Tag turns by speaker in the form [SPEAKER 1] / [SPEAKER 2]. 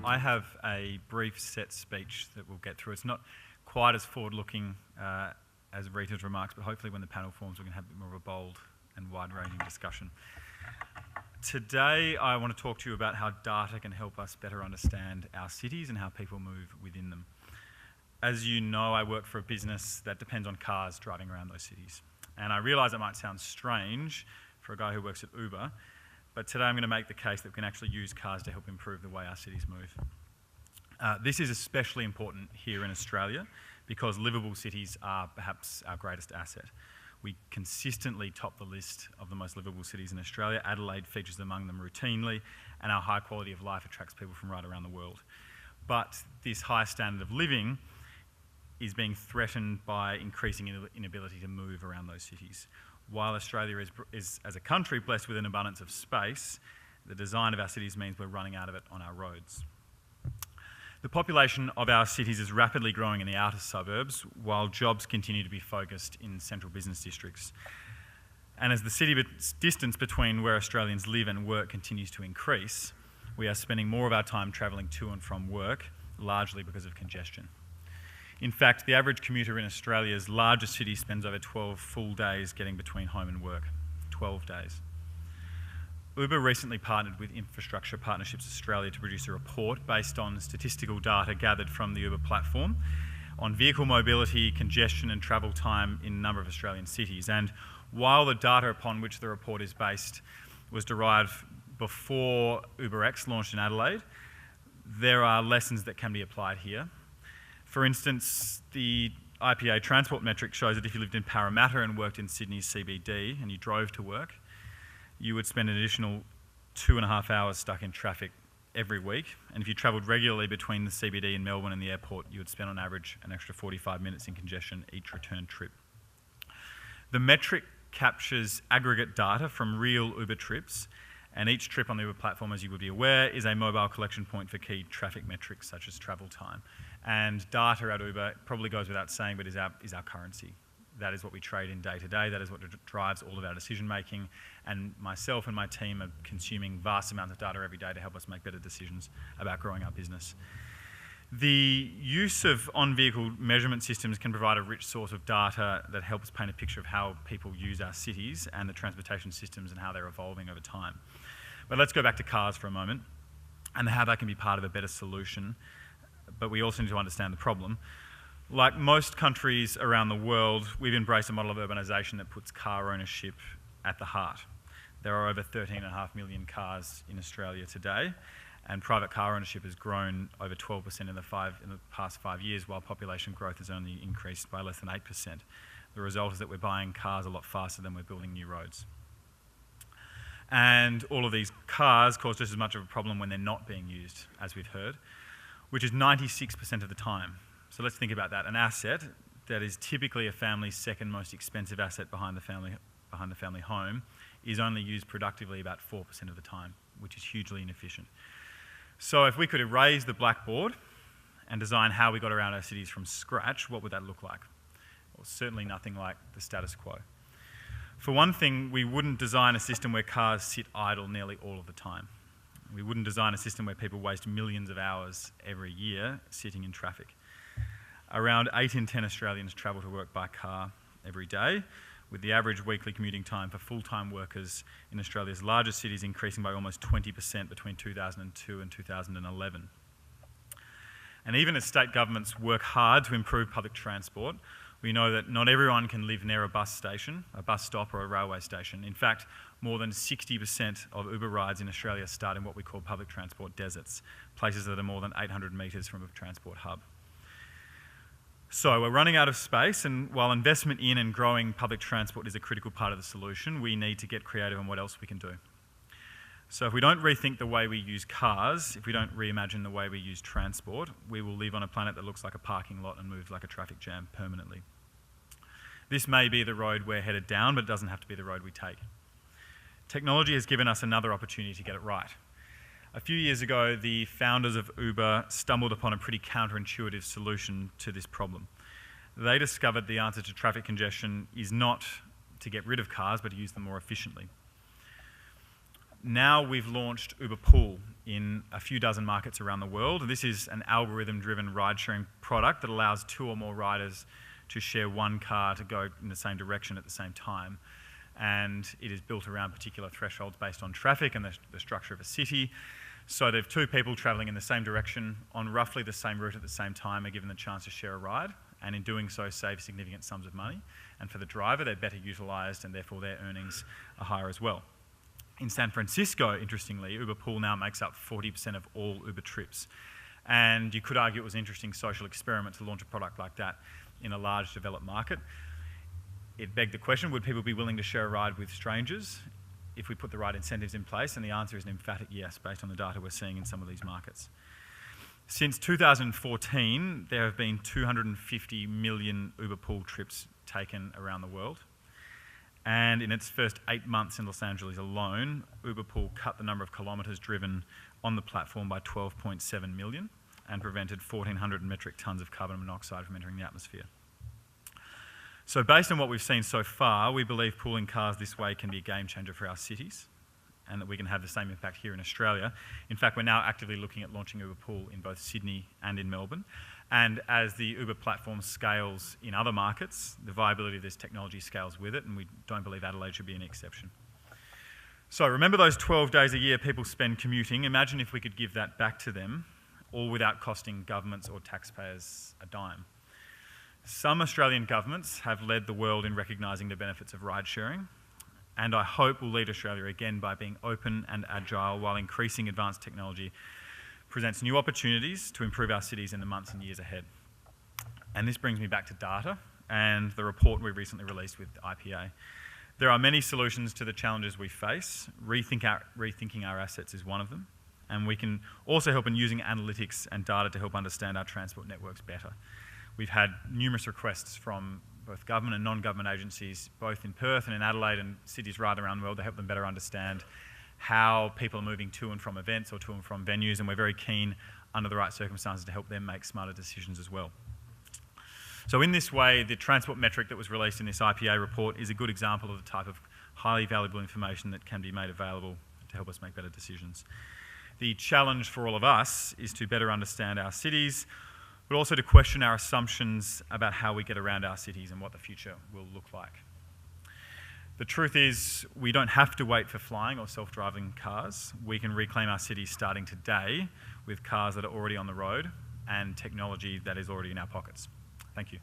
[SPEAKER 1] I have a brief set speech that we'll get through. It's not quite as forward-looking as Rita's remarks, but hopefully when the panel forms we can have a bit more of a bold and wide-ranging discussion. Today I want to talk to you about how data can help us better understand our cities and how people move within them. As you know, I work for a business that depends on cars driving around those cities. And I realise it might sound strange for a guy who works at Uber, but today I'm going to make the case that we can actually use cars to help improve the way our cities move. This is especially important here in Australia because livable cities are perhaps our greatest asset. We consistently top the list of the most livable cities in Australia. Adelaide features among them routinely, and our high quality of life attracts people from right around the world. But this high standard of living is being threatened by increasing inability to move around those cities. While Australia is, as a country, blessed with an abundance of space, the design of our cities means we're running out of it on our roads. The population of our cities is rapidly growing in the outer suburbs, while jobs continue to be focused in central business districts. And as the city distance between where Australians live and work continues to increase, we are spending more of our time travelling to and from work, largely because of congestion. In fact, the average commuter in Australia's largest city spends over 12 full days getting between home and work. 12 days. Uber recently partnered with Infrastructure Partnerships Australia to produce a report based on statistical data gathered from the Uber platform on vehicle mobility, congestion and travel time in a number of Australian cities. And while the data upon which the report is based was derived before UberX launched in Adelaide, there are lessons that can be applied here. For instance, the IPA transport metric shows that if you lived in Parramatta and worked in Sydney's CBD and you drove to work, you would spend an additional 2.5 hours stuck in traffic every week. And if you travelled regularly between the CBD in Melbourne and the airport, you would spend on average an extra 45 minutes in congestion each return trip. The metric captures aggregate data from real Uber trips, and each trip on the Uber platform, as you would be aware, is a mobile collection point for key traffic metrics such as travel time. And data at Uber, probably goes without saying, but is our currency. That is what we trade in day to day. That is what drives all of our decision making. And myself and my team are consuming vast amounts of data every day to help us make better decisions about growing our business. The use of on-vehicle measurement systems can provide a rich source of data that helps paint a picture of how people use our cities and the transportation systems and how they're evolving over time. But let's go back to cars for a moment and how that can be part of a better solution. But we also need to understand the problem. Like most countries around the world, we've embraced a model of urbanisation that puts car ownership at the heart. There are over 13.5 million cars in Australia today, and private car ownership has grown over 12% in the past 5 years, while population growth has only increased by less than 8%. The result is that we're buying cars a lot faster than we're building new roads. And all of these cars cause just as much of a problem when they're not being used, as we've heard, which is 96% of the time. So let's think about that. An asset that is typically a family's second most expensive asset behind the family home is only used productively about 4% of the time, which is hugely inefficient. So if we could erase the blackboard and design how we got around our cities from scratch, what would that look like? Well, certainly nothing like the status quo. For one thing, we wouldn't design a system where cars sit idle nearly all of the time. We wouldn't design a system where people waste millions of hours every year sitting in traffic. Around 8 in 10 Australians travel to work by car every day, with the average weekly commuting time for full-time workers in Australia's largest cities increasing by almost 20% between 2002 and 2011. And even as state governments work hard to improve public transport, we know that not everyone can live near a bus station, a bus stop or a railway station. In fact, more than 60% of Uber rides in Australia start in what we call public transport deserts, places that are more than 800 metres from a transport hub. So we're running out of space, and while investment in and growing public transport is a critical part of the solution, we need to get creative on what else we can do. So if we don't rethink the way we use cars, if we don't reimagine the way we use transport, we will live on a planet that looks like a parking lot and moves like a traffic jam permanently. This may be the road we're headed down, but it doesn't have to be the road we take. Technology has given us another opportunity to get it right. A few years ago, the founders of Uber stumbled upon a pretty counterintuitive solution to this problem. They discovered the answer to traffic congestion is not to get rid of cars, but to use them more efficiently. Now we've launched Uber Pool in a few dozen markets around the world. This is an algorithm-driven ride-sharing product that allows 2 or more riders to share one car to go in the same direction at the same time. And it is built around particular thresholds based on traffic and the structure of a city. So if 2 people travelling in the same direction on roughly the same route at the same time are given the chance to share a ride, and in doing so save significant sums of money. And for the driver, they're better utilised and therefore their earnings are higher as well. In San Francisco, interestingly, Uber Pool now makes up 40% of all Uber trips. And you could argue it was an interesting social experiment to launch a product like that in a large developed market. It begged the question, would people be willing to share a ride with strangers if we put the right incentives in place? And the answer is an emphatic yes, based on the data we're seeing in some of these markets. Since 2014, there have been 250 million Uber Pool trips taken around the world. And in its first 8 months in Los Angeles alone, Uber Pool cut the number of kilometres driven on the platform by 12.7 million and prevented 1,400 metric tonnes of carbon monoxide from entering the atmosphere. So based on what we've seen so far, we believe pooling cars this way can be a game changer for our cities and that we can have the same impact here in Australia. In fact, we're now actively looking at launching Uber Pool in both Sydney and in Melbourne. And as the Uber platform scales in other markets, the viability of this technology scales with it, and we don't believe Adelaide should be an exception. So remember those 12 days a year people spend commuting. Imagine if we could give that back to them, all without costing governments or taxpayers a dime. Some Australian governments have led the world in recognising the benefits of ride sharing, and I hope will lead Australia again by being open and agile while increasing advanced technology presents new opportunities to improve our cities in the months and years ahead. And this brings me back to data and the report we recently released with IPA. There are many solutions to the challenges we face. Rethinking our assets is one of them. And we can also help in using analytics and data to help understand our transport networks better. We've had numerous requests from both government and non-government agencies, both in Perth and in Adelaide and cities right around the world, to help them better understand how people are moving to and from events or to and from venues, and we're very keen, under the right circumstances, to help them make smarter decisions as well. So in this way, the transport metric that was released in this IPA report is a good example of the type of highly valuable information that can be made available to help us make better decisions. The challenge for all of us is to better understand our cities, but also to question our assumptions about how we get around our cities and what the future will look like. The truth is, we don't have to wait for flying or self-driving cars. We can reclaim our cities starting today with cars that are already on the road and technology that is already in our pockets. Thank you.